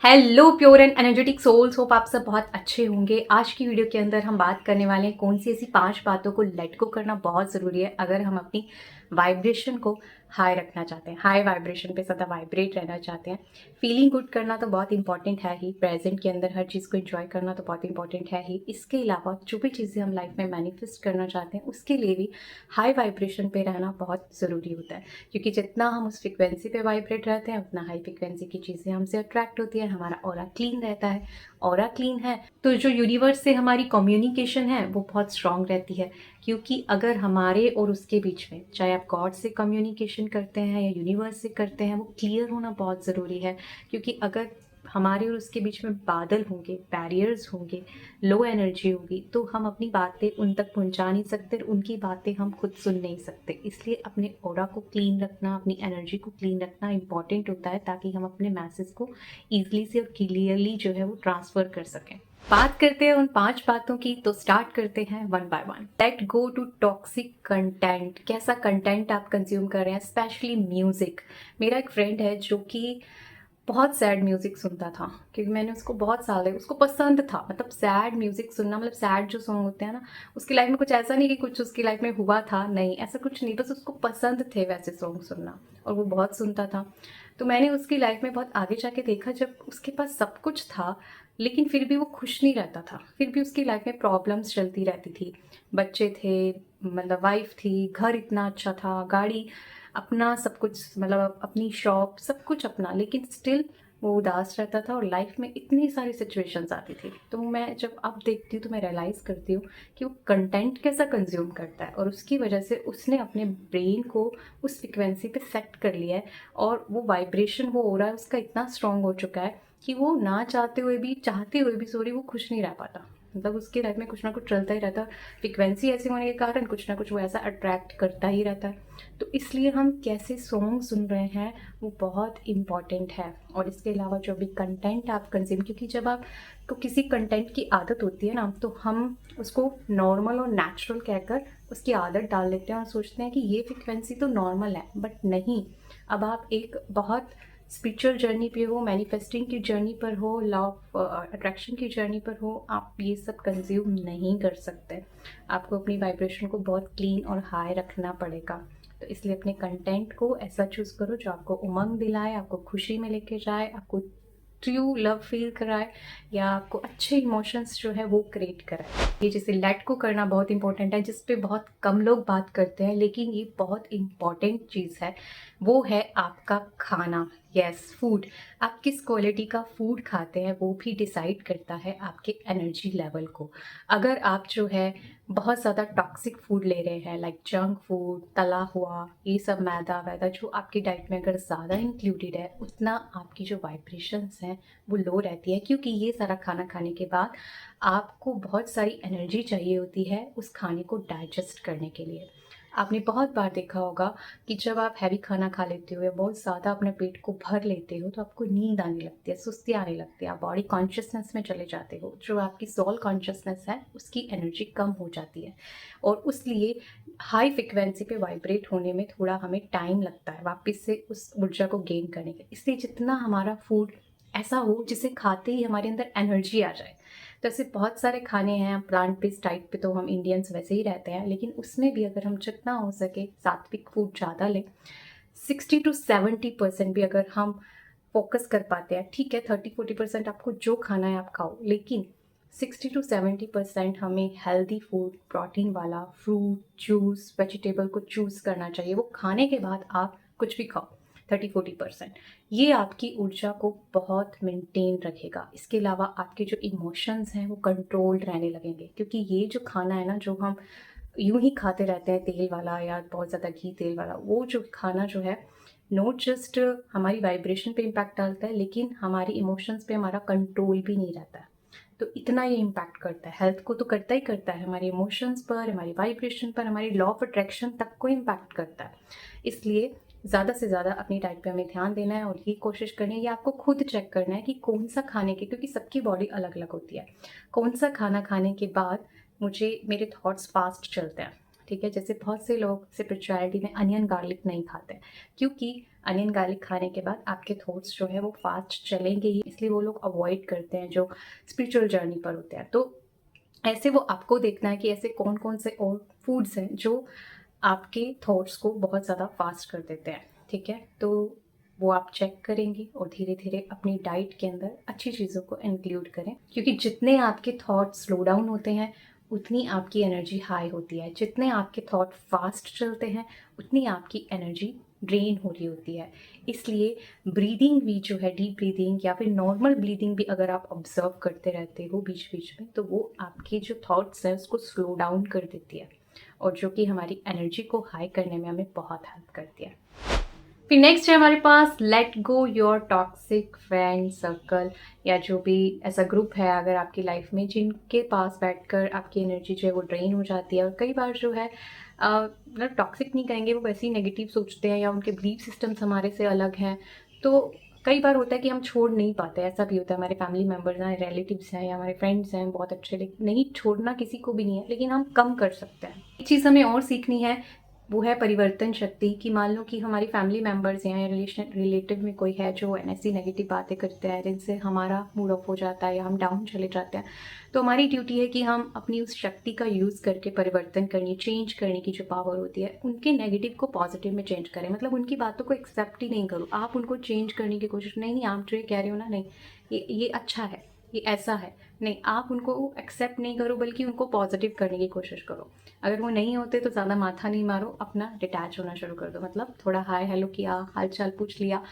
Hello pure and energetic souls, hope आप सब बहुत अच्छे होंगे। आज की वीडियो के अंदर हम बात करने वाले हैं कौन सी ऐसी 5 बातों को लेट गो करना बहुत ज़रूरी है अगर हम अपनी वाइब्रेशन को हाई रखना चाहते हैं, हाई वाइब्रेशन पे सदा वाइब्रेट रहना चाहते हैं। फीलिंग गुड करना तो बहुत इंपॉर्टेंट है ही, प्रेजेंट के अंदर हर चीज़ को एंजॉय करना तो बहुत इंपॉर्टेंट है ही। इसके अलावा जो भी चीज़ें हम लाइफ में मैनिफेस्ट करना चाहते हैं उसके लिए भी हाई वाइब्रेशन पे रहना बहुत ज़रूरी होता है, क्योंकि जितना हम उस फ्रिक्वेंसी पे वाइब्रेट रहते हैं उतना हाई फ्रिक्वेंसी की चीज़ें हमसे अट्रैक्ट होती है, हमारा ऑरा क्लीन रहता है। ऑरा क्लीन है तो जो यूनिवर्स से हमारी कम्युनिकेशन है वो बहुत स्ट्रांग रहती है, क्योंकि अगर हमारे और उसके बीच में, चाहे आप गॉड से कम्युनिकेशन करते हैं या यूनिवर्स से करते हैं, वो क्लियर होना बहुत ज़रूरी है। क्योंकि अगर हमारे और उसके बीच में बादल होंगे, बैरियर्स होंगे, लो एनर्जी होगी, तो हम अपनी बातें उन तक पहुंचा नहीं सकते, उनकी बातें हम खुद सुन नहीं सकते। इसलिए अपने ऑरा को क्लीन रखना, अपनी एनर्जी को क्लीन रखना इंपॉर्टेंट होता है, ताकि हम अपने मैसेज को ईजिली से और क्लियरली जो है वो ट्रांसफ़र कर सकें। बात करते हैं उन 5 बातों की, तो स्टार्ट करते हैं one by one. Let go to toxic content. कैसा कंटेंट आप कंज्यूम कर रहे हैं, स्पेशली म्यूज़िक। मेरा एक फ्रेंड है जो कि बहुत सैड म्यूज़िक सुनता था, क्योंकि मैंने उसको बहुत साल है, उसको पसंद था, मतलब सैड म्यूज़िक सुनना, मतलब सैड जो सॉन्ग होते हैं ना, उसकी लाइफ में कुछ ऐसा नहीं कि कुछ उसकी लाइफ में हुआ था, नहीं ऐसा कुछ नहीं, बस उसको पसंद थे वैसे सॉन्ग सुनना और वो बहुत सुनता था। तो मैंने उसकी लाइफ में बहुत आगे जाके देखा, जब उसके पास सब कुछ था लेकिन फिर भी वो खुश नहीं रहता था, फिर भी उसकी लाइफ में प्रॉब्लम्स चलती रहती थी। बच्चे थे, मतलब वाइफ थी, घर इतना अच्छा था, गाड़ी अपना, सब कुछ, मतलब अपनी शॉप, सब कुछ अपना, लेकिन स्टिल वो उदास रहता था और लाइफ में इतनी सारी सिचुएशंस आती थी। तो मैं जब अब देखती हूँ तो मैं रियलाइज़ करती हूँ कि वो कंटेंट कैसा कंज्यूम करता है, और उसकी वजह से उसने अपने ब्रेन को उस फ्रिक्वेंसी पे सेट कर लिया है, और वो वाइब्रेशन, वो हो रहा है उसका इतना स्ट्रांग हो चुका है कि वो ना चाहते हुए भी सॉरी, वो खुश नहीं रह पाता। मतलब उसकी लाइफ में कुछ ना कुछ चलता ही रहता है, फ्रिक्वेंसी ऐसी होने के कारण कुछ ना कुछ वो ऐसा अट्रैक्ट करता ही रहता है। तो इसलिए हम कैसे सॉन्ग सुन रहे हैं वो बहुत इम्पॉर्टेंट है। और इसके अलावा जो भी कंटेंट आप कंज्यूम, क्योंकि जब आपको किसी कंटेंट की आदत होती है ना, तो हम उसको नॉर्मल और नेचुरल कहकर उसकी आदत डाल लेते हैं और सोचते हैं कि ये फ्रिक्वेंसी तो नॉर्मल है, बट नहीं। अब आप एक बहुत स्पिरिचुअल जर्नी पे हो, मैनिफेस्टिंग की जर्नी पर हो, लॉ ऑफ अट्रैक्शन की जर्नी पर हो, आप ये सब कंज्यूम नहीं कर सकते। आपको अपनी वाइब्रेशन को बहुत क्लीन और हाई रखना पड़ेगा। तो इसलिए अपने कंटेंट को ऐसा चूज़ करो जो आपको उमंग दिलाए, आपको खुशी में लेके जाए, आपको ट्रू लव फील कराए, या आपको अच्छे इमोशंस जो है वो क्रिएट कराए। ये जैसे लेट को करना बहुत इंपॉर्टेंट है, जिस पे बहुत कम लोग बात करते हैं, लेकिन ये बहुत इंपॉर्टेंट चीज़ है। वो है आपका खाना। Yes, food. आप किस क्वालिटी का फूड खाते हैं वो भी डिसाइड करता है आपके एनर्जी लेवल को। अगर आप जो है बहुत ज़्यादा टॉक्सिक फूड ले रहे हैं, लाइक जंक फूड, तला हुआ, ये सब मैदा वैदा जो आपकी डाइट में अगर ज़्यादा इंक्लूडेड है, उतना आपकी जो वाइब्रेशंस हैं वो लो रहती है, क्योंकि ये सारा खाना खाने के बाद आपको बहुत सारी एनर्जी चाहिए होती है उस खाने को डाइजेस्ट करने के लिए। आपने बहुत बार देखा होगा कि जब आप हैवी खाना खा लेते हो या बहुत ज़्यादा अपने पेट को भर लेते हो, तो आपको नींद आने लगती है, सुस्ती आने लगती है, आप बॉडी कॉन्शियसनेस में चले जाते हो। जो आपकी सोल कॉन्शियसनेस है उसकी एनर्जी कम हो जाती है, और उसलिए हाई फ्रिक्वेंसी पे वाइब्रेट होने में थोड़ा हमें टाइम लगता है वापस से उस ऊर्जा को गेन करने के। इसलिए जितना हमारा फूड ऐसा हो जिसे खाते ही हमारे अंदर एनर्जी आ जाए। तो ऐसे बहुत सारे खाने हैं प्लांट बेस्ड डाइट पे, तो हम इंडियंस वैसे ही रहते हैं, लेकिन उसमें भी अगर हम जितना हो सके सात्विक फूड ज़्यादा लें, 60 to 70% भी अगर हम फोकस कर पाते हैं, ठीक है 30-40% आपको जो खाना है आप खाओ, लेकिन 60 to 70% हमें हेल्दी फूड, प्रोटीन वाला फ्रूट, जूस, वेजिटेबल को चूज़ करना चाहिए। वो खाने के बाद आप कुछ भी खाओ, 30-40%। ये आपकी ऊर्जा को बहुत मेंटेन रखेगा। इसके अलावा आपके जो इमोशंस हैं वो कंट्रोल्ड रहने लगेंगे, क्योंकि ये जो खाना है ना, जो हम यूं ही खाते रहते हैं तेल वाला या बहुत ज़्यादा घी तेल वाला, वो जो खाना जो है, नॉट जस्ट हमारी वाइब्रेशन पे इम्पैक्ट डालता है, लेकिन हमारी इमोशंस पे हमारा कंट्रोल भी नहीं रहता है। तो इतना ये इम्पैक्ट करता है, हेल्थ को तो करता ही करता है, हमारे इमोशंस पर, हमारी वाइब्रेशन पर, हमारी लॉ ऑफ अट्रैक्शन तक को इम्पैक्ट करता है। इसलिए ज़्यादा से ज़्यादा अपनी डाइट पे हमें ध्यान देना है, और ये कोशिश करनी है, ये आपको खुद चेक करना है कि कौन सा खाने के, क्योंकि सबकी बॉडी अलग अलग होती है, कौन सा खाना खाने के बाद मुझे मेरे थॉट्स फास्ट चलते हैं, ठीक है। जैसे बहुत से लोग स्पिरिचुअलिटी में अनियन गार्लिक नहीं खाते हैं, क्योंकि अनियन गार्लिक खाने के बाद आपके थॉट्स जो है वो फास्ट चलेंगे ही, इसलिए वो लोग अवॉइड करते हैं जो स्पिरिचुअल जर्नी पर होते हैं। तो ऐसे वो आपको देखना है कि ऐसे कौन कौन से और फूड्स हैं जो आपके थॉट्स को बहुत ज़्यादा फास्ट कर देते हैं, ठीक है। तो वो आप चेक करेंगे और धीरे धीरे अपनी डाइट के अंदर अच्छी चीज़ों को इंक्लूड करें, क्योंकि जितने आपके थॉट्स स्लो डाउन होते हैं उतनी आपकी एनर्जी हाई होती है। जितने आपके थॉट फास्ट चलते हैं उतनी आपकी एनर्जी ड्रेन हो रही होती है। इसलिए ब्रीदिंग भी जो है, डीप ब्रीदिंग या फिर नॉर्मल ब्रीदिंग भी अगर आप ऑब्जर्व करते रहते हो बीच बीच में, तो वो आपके जो थॉट्स हैं उसको स्लो डाउन कर देती है, और जो कि हमारी एनर्जी को हाई करने में हमें बहुत हेल्प करती है। फिर नेक्स्ट है हमारे पास let go your toxic friend circle, या जो भी ऐसा ग्रुप है अगर आपकी लाइफ में जिनके पास बैठकर आपकी एनर्जी जो है वो ड्रेन हो जाती है। और कई बार जो है मतलब टॉक्सिक नहीं कहेंगे, वो वैसे ही नेगेटिव सोचते हैं या उनके बिलीफ सिस्टम्स हमारे से अलग हैं। तो कई बार होता है कि हम छोड़ नहीं पाते, ऐसा भी होता है। हमारे फैमिली मेम्बर्स हैं, रिलेटिव्स हैं या हमारे फ्रेंड्स हैं बहुत अच्छे, लेकिन नहीं छोड़ना किसी को भी नहीं है, लेकिन हम कम कर सकते हैं। एक चीज़ हमें और सीखनी है, वो है परिवर्तन शक्ति। कि मान लो कि हमारी फैमिली मेम्बर्स हैं या रिलेटिव में कोई है जो ऐसी नेगेटिव बातें करते हैं जिनसे हमारा मूड ऑफ हो जाता है या हम डाउन चले जाते हैं, तो हमारी ड्यूटी है कि हम अपनी उस शक्ति का यूज़ करके परिवर्तन करनी, चेंज करने की जो पावर होती है, उनके नेगेटिव को पॉजिटिव में चेंज करें। मतलब उनकी बातों को एक्सेप्ट ही नहीं करो, आप उनको चेंज करने की कोशिश नहीं, आप जो ये कह रहे हो ना, नहीं ये अच्छा है, ये ऐसा है, नहीं, आप उनको एक्सेप्ट नहीं करो बल्कि उनको पॉजिटिव करने की कोशिश करो। अगर वो नहीं होते तो ज़्यादा माथा नहीं मारो, अपना डिटैच होना शुरू कर दो। मतलब थोड़ा हाय हेलो किया, हाल चाल पूछ लिया,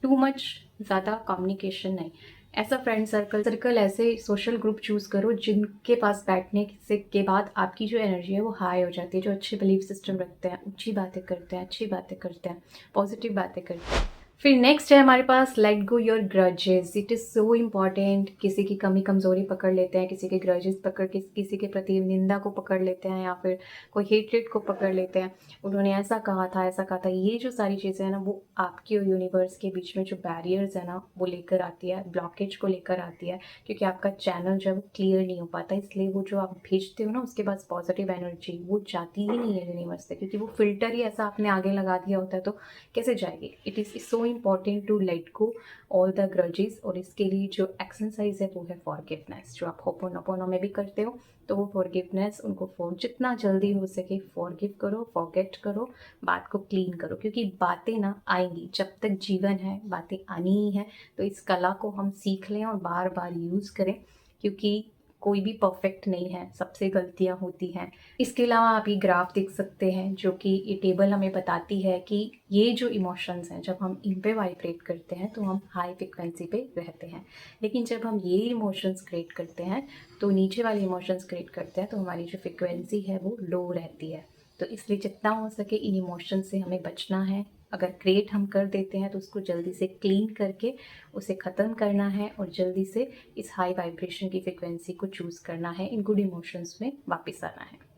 टू मच ज़्यादा कम्युनिकेशन नहीं। ऐसा फ्रेंड सर्कल ऐसे सोशल ग्रुप चूज़ करो जिनके पास बैठने से के बाद आपकी जो एनर्जी है वो हाई हो जाती है, जो अच्छे बिलीफ सिस्टम रखते हैं, अच्छी बातें करते हैं, अच्छी बातें करते हैं, पॉजिटिव बातें करते हैं। फिर नेक्स्ट है हमारे पास let go your grudges. It is so important. किसी की कमी कमज़ोरी पकड़ लेते हैं, किसी के ग्रजेस पकड़ के किसी के प्रति निंदा को पकड़ लेते हैं या फिर कोई हेट्रेट को पकड़ लेते हैं, उन्होंने ऐसा कहा था, ऐसा कहा था। ये जो सारी चीज़ें हैं ना, वो आपके और यूनिवर्स के बीच में जो बैरियर्स है ना वो लेकर आती है, ब्लॉकेज को लेकर आती है, क्योंकि आपका चैनल जब क्लियर नहीं हो पाता, इसलिए वो जो आप भेजते हो ना उसके बाद पॉजिटिव एनर्जी वो जाती ही नहीं है यूनिवर्स से, क्योंकि वो फिल्टर ही ऐसा आपने आगे लगा दिया होता है, तो कैसे जाएगी। It is so important to let go all the grudges. और इसके लिए जो एक्सरसाइज है वो है फॉरगिवनेस, जो आप होपोनोपोनो में भी करते हो। तो वो फॉरगिवनेस, उनको जितना जल्दी हो सके फॉरगिव करो, फॉरगेट करो, बात को क्लीन करो, क्योंकि बातें ना आएंगी, जब तक जीवन है बातें आनी ही है। तो इस कला को हम सीख लें और बार बार यूज़ करें, क्योंकि कोई भी परफेक्ट नहीं है, सबसे गलतियां होती हैं। इसके अलावा आप ये ग्राफ देख सकते हैं, जो कि ये टेबल हमें बताती है कि ये जो इमोशंस हैं जब हम इन पे वाइब्रेट करते हैं तो हम हाई फ्रिक्वेंसी पे रहते हैं, लेकिन जब हम ये इमोशंस क्रिएट करते हैं तो नीचे वाले इमोशंस क्रिएट करते हैं तो हमारी जो फ्रिक्वेंसी है वो लो रहती है। तो इसलिए जितना हो सके इन इमोशंस से हमें बचना है। अगर क्रिएट हम कर देते हैं तो उसको जल्दी से क्लीन करके उसे ख़त्म करना है और जल्दी से इस हाई वाइब्रेशन की फ्रिक्वेंसी को चूज़ करना है, इन गुड इमोशंस में वापस आना है।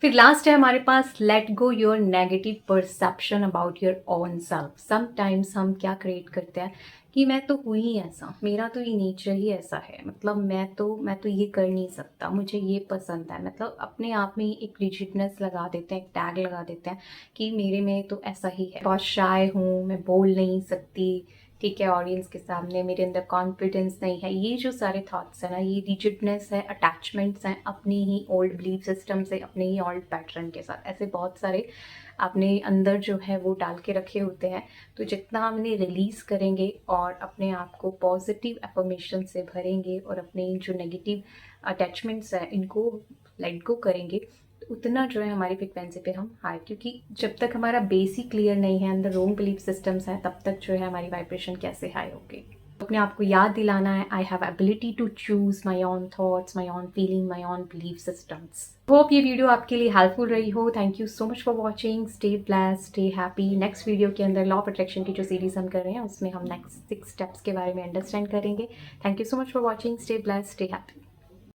फिर लास्ट है हमारे पास let go your negative perception about your own self. Sometimes हम क्या क्रिएट करते हैं कि मैं तो हुई ही ऐसा, मेरा तो ये नेचर ही ऐसा है, मतलब मैं तो ये कर नहीं सकता, मुझे ये पसंद है। मतलब अपने आप में ही एक रिजिडनेस लगा देते हैं, एक टैग लगा देते हैं कि मेरे में तो ऐसा ही है, बहुत शाय हूँ, मैं बोल नहीं सकती, ठीक है, ऑडियंस के सामने, मेरे अंदर कॉन्फिडेंस नहीं है। ये जो सारे थॉट्स हैं ना, ये रिजिडनेस है, अटैचमेंट्स हैं अपनी ही ओल्ड बिलीफ सिस्टम से, अपने ही ओल्ड पैटर्न के साथ। ऐसे बहुत सारे अपने अंदर जो है वो डाल के रखे होते हैं। तो जितना हम इन्हें रिलीज़ करेंगे और अपने आप को पॉजिटिव एफर्मेशन से भरेंगे और अपने जो नेगेटिव अटैचमेंट्स हैं इनको लेट गो करेंगे, उतना जो है हमारी फ्रिक्वेंसी पे हम हाई, क्योंकि जब तक हमारा बेस ही क्लियर नहीं है, अंदर रोंग बिलीफ सिस्टम्स हैं, तब तक जो है हमारी वाइब्रेशन कैसे हाई होगी। अपने आप को याद दिलाना है, I have ability to choose my own thoughts, my own feeling, my own belief systems. Hope ये वीडियो आपके लिए हेल्पफुल रही हो। Thank you so much for watching. Stay blessed, stay happy. Next video के अंदर लॉ ऑफ अट्रैक्शन की जो series हम कर रहे हैं उसमें हम नेक्स्ट 6 स्टेप्स के बारे में अंडरस्टैंड करेंगे। Thank you so much for watching. Stay blessed, stay happy.